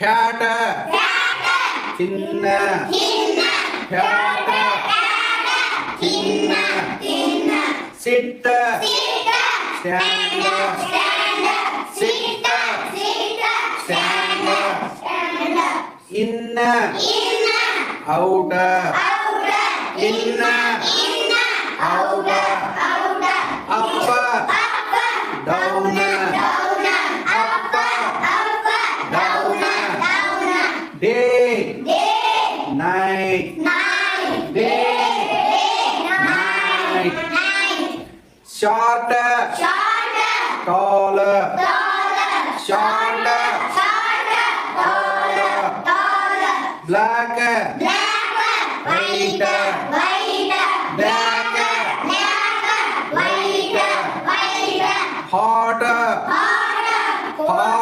cat, thinna, cat, thinna, sit, stand, sit, stand, in, out, in, out, up, down, up, down, day, night, day, night, short, tall, short, tall, black, white, black, white, hot, cold,